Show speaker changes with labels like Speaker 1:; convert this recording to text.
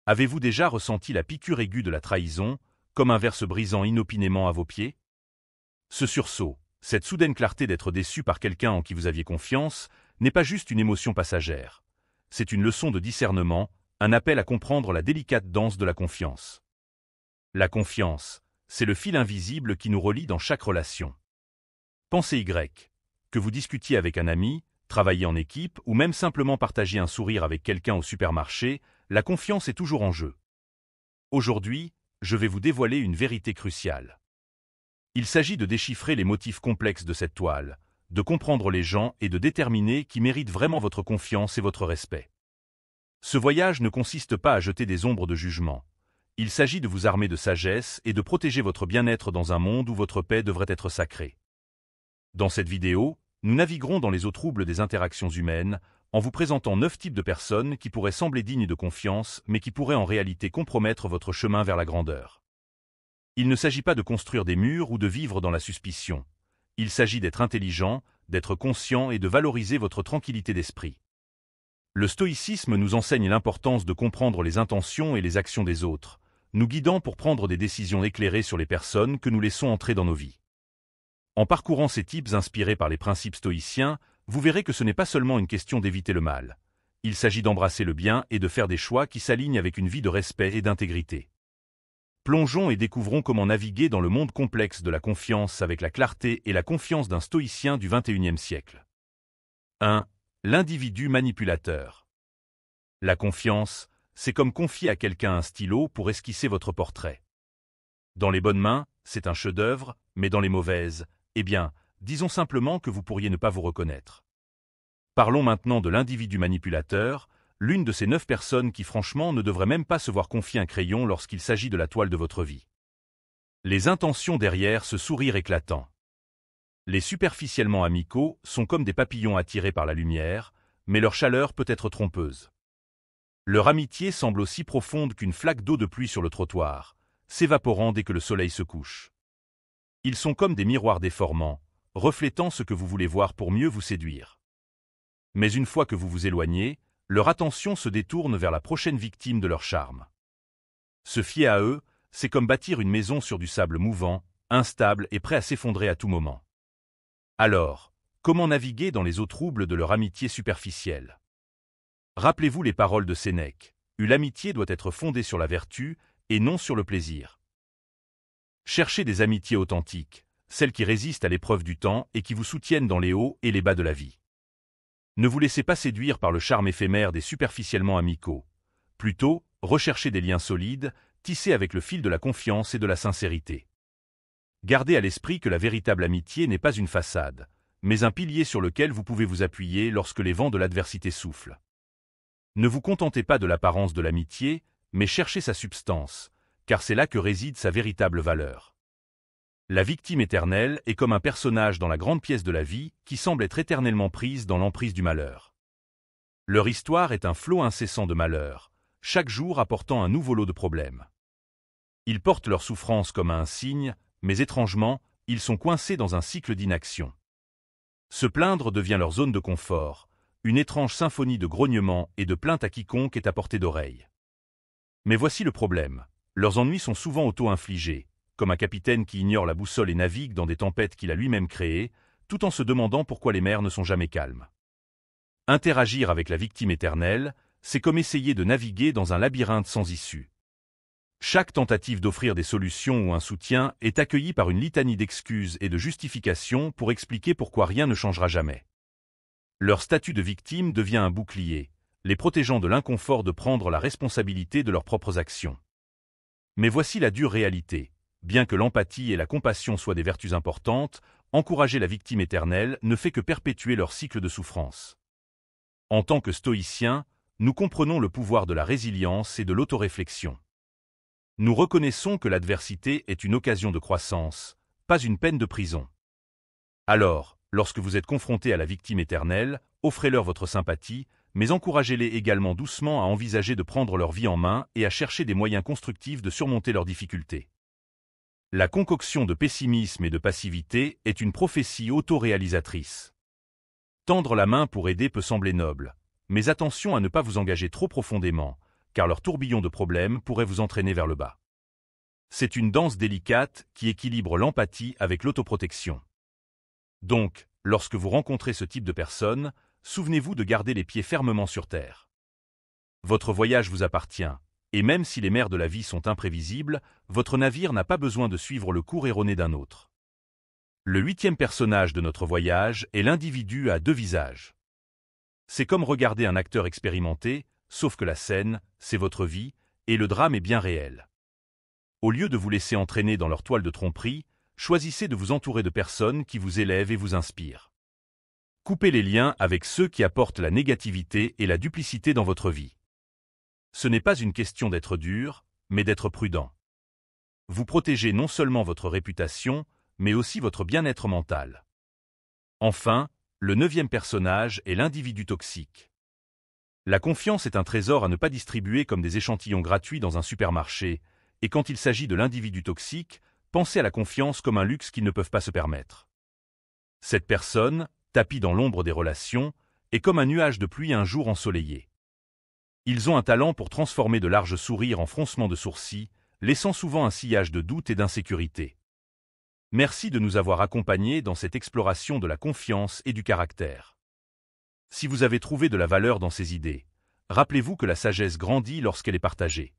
Speaker 1: Avez-vous déjà ressenti la piqûre aiguë de la trahison, comme un verre se brisant inopinément à vos pieds? Ce sursaut, cette soudaine clarté d'être déçu par quelqu'un en qui vous aviez confiance, n'est pas juste une émotion passagère. C'est une leçon de discernement, un appel à comprendre la délicate danse de la confiance. La confiance, c'est le fil invisible qui nous relie dans chaque relation. Pensez Y. Que vous discutiez avec un ami, travailliez en équipe ou même simplement partagiez un sourire avec quelqu'un au supermarché, la confiance est toujours en jeu. Aujourd'hui, je vais vous dévoiler une vérité cruciale. Il s'agit de déchiffrer les motifs complexes de cette toile, de comprendre les gens et de déterminer qui méritent vraiment votre confiance et votre respect. Ce voyage ne consiste pas à jeter des ombres de jugement. Il s'agit de vous armer de sagesse et de protéger votre bien-être dans un monde où votre paix devrait être sacrée. Dans cette vidéo, nous naviguerons dans les eaux troubles des interactions humaines, en vous présentant 9 types de personnes qui pourraient sembler dignes de confiance, mais qui pourraient en réalité compromettre votre chemin vers la grandeur. Il ne s'agit pas de construire des murs ou de vivre dans la suspicion. Il s'agit d'être intelligent, d'être conscient et de valoriser votre tranquillité d'esprit. Le stoïcisme nous enseigne l'importance de comprendre les intentions et les actions des autres, nous guidant pour prendre des décisions éclairées sur les personnes que nous laissons entrer dans nos vies. En parcourant ces types inspirés par les principes stoïciens, vous verrez que ce n'est pas seulement une question d'éviter le mal. Il s'agit d'embrasser le bien et de faire des choix qui s'alignent avec une vie de respect et d'intégrité. Plongeons et découvrons comment naviguer dans le monde complexe de la confiance avec la clarté et la confiance d'un stoïcien du XXIe siècle. 1. L'individu manipulateur. La confiance, c'est comme confier à quelqu'un un stylo pour esquisser votre portrait. Dans les bonnes mains, c'est un chef-d'œuvre, mais dans les mauvaises, eh bien, disons simplement que vous pourriez ne pas vous reconnaître. Parlons maintenant de l'individu manipulateur, l'une de ces 9 personnes qui franchement ne devraient même pas se voir confier un crayon lorsqu'il s'agit de la toile de votre vie. Les intentions derrière ce sourire éclatant. Les superficiellement amicaux sont comme des papillons attirés par la lumière, mais leur chaleur peut être trompeuse. Leur amitié semble aussi profonde qu'une flaque d'eau de pluie sur le trottoir, s'évaporant dès que le soleil se couche. Ils sont comme des miroirs déformants, reflétant ce que vous voulez voir pour mieux vous séduire. Mais une fois que vous vous éloignez, leur attention se détourne vers la prochaine victime de leur charme. Se fier à eux, c'est comme bâtir une maison sur du sable mouvant, instable et prêt à s'effondrer à tout moment. Alors, comment naviguer dans les eaux troubles de leur amitié superficielle? Rappelez-vous les paroles de Sénèque. L'amitié doit être fondée sur la vertu et non sur le plaisir. Cherchez des amitiés authentiques, celles qui résistent à l'épreuve du temps et qui vous soutiennent dans les hauts et les bas de la vie. Ne vous laissez pas séduire par le charme éphémère des superficiellement amicaux. Plutôt, recherchez des liens solides, tissés avec le fil de la confiance et de la sincérité. Gardez à l'esprit que la véritable amitié n'est pas une façade, mais un pilier sur lequel vous pouvez vous appuyer lorsque les vents de l'adversité soufflent. Ne vous contentez pas de l'apparence de l'amitié, mais cherchez sa substance, car c'est là que réside sa véritable valeur. La victime éternelle est comme un personnage dans la grande pièce de la vie qui semble être éternellement prise dans l'emprise du malheur. Leur histoire est un flot incessant de malheur, chaque jour apportant un nouveau lot de problèmes. Ils portent leur souffrance comme un signe, mais étrangement, ils sont coincés dans un cycle d'inaction. Se plaindre devient leur zone de confort, une étrange symphonie de grognements et de plaintes à quiconque est à portée d'oreille. Mais voici le problème, leurs ennuis sont souvent auto-infligés, comme un capitaine qui ignore la boussole et navigue dans des tempêtes qu'il a lui-même créées, tout en se demandant pourquoi les mers ne sont jamais calmes. Interagir avec la victime éternelle, c'est comme essayer de naviguer dans un labyrinthe sans issue. Chaque tentative d'offrir des solutions ou un soutien est accueillie par une litanie d'excuses et de justifications pour expliquer pourquoi rien ne changera jamais. Leur statut de victime devient un bouclier, les protégeant de l'inconfort de prendre la responsabilité de leurs propres actions. Mais voici la dure réalité. Bien que l'empathie et la compassion soient des vertus importantes, encourager la victime éternelle ne fait que perpétuer leur cycle de souffrance. En tant que stoïciens, nous comprenons le pouvoir de la résilience et de l'autoréflexion. Nous reconnaissons que l'adversité est une occasion de croissance, pas une peine de prison. Alors, lorsque vous êtes confronté à la victime éternelle, offrez-leur votre sympathie, mais encouragez-les également doucement à envisager de prendre leur vie en main et à chercher des moyens constructifs de surmonter leurs difficultés. La concoction de pessimisme et de passivité est une prophétie autoréalisatrice. Tendre la main pour aider peut sembler noble, mais attention à ne pas vous engager trop profondément, car leur tourbillon de problèmes pourrait vous entraîner vers le bas. C'est une danse délicate qui équilibre l'empathie avec l'autoprotection. Donc, lorsque vous rencontrez ce type de personne, souvenez-vous de garder les pieds fermement sur terre. Votre voyage vous appartient, et même si les mers de la vie sont imprévisibles, votre navire n'a pas besoin de suivre le cours erroné d'un autre. Le 8e personnage de notre voyage est l'individu à 2 visages. C'est comme regarder un acteur expérimenté, sauf que la scène, c'est votre vie, et le drame est bien réel. Au lieu de vous laisser entraîner dans leur toile de tromperie, choisissez de vous entourer de personnes qui vous élèvent et vous inspirent. Coupez les liens avec ceux qui apportent la négativité et la duplicité dans votre vie. Ce n'est pas une question d'être dur, mais d'être prudent. Vous protégez non seulement votre réputation, mais aussi votre bien-être mental. Enfin, le 9e personnage est l'individu toxique. La confiance est un trésor à ne pas distribuer comme des échantillons gratuits dans un supermarché, et quand il s'agit de l'individu toxique, pensez à la confiance comme un luxe qu'ils ne peuvent pas se permettre. Cette personne, tapie dans l'ombre des relations, est comme un nuage de pluie un jour ensoleillé. Ils ont un talent pour transformer de larges sourires en froncements de sourcils, laissant souvent un sillage de doute et d'insécurité. Merci de nous avoir accompagnés dans cette exploration de la confiance et du caractère. Si vous avez trouvé de la valeur dans ces idées, rappelez-vous que la sagesse grandit lorsqu'elle est partagée.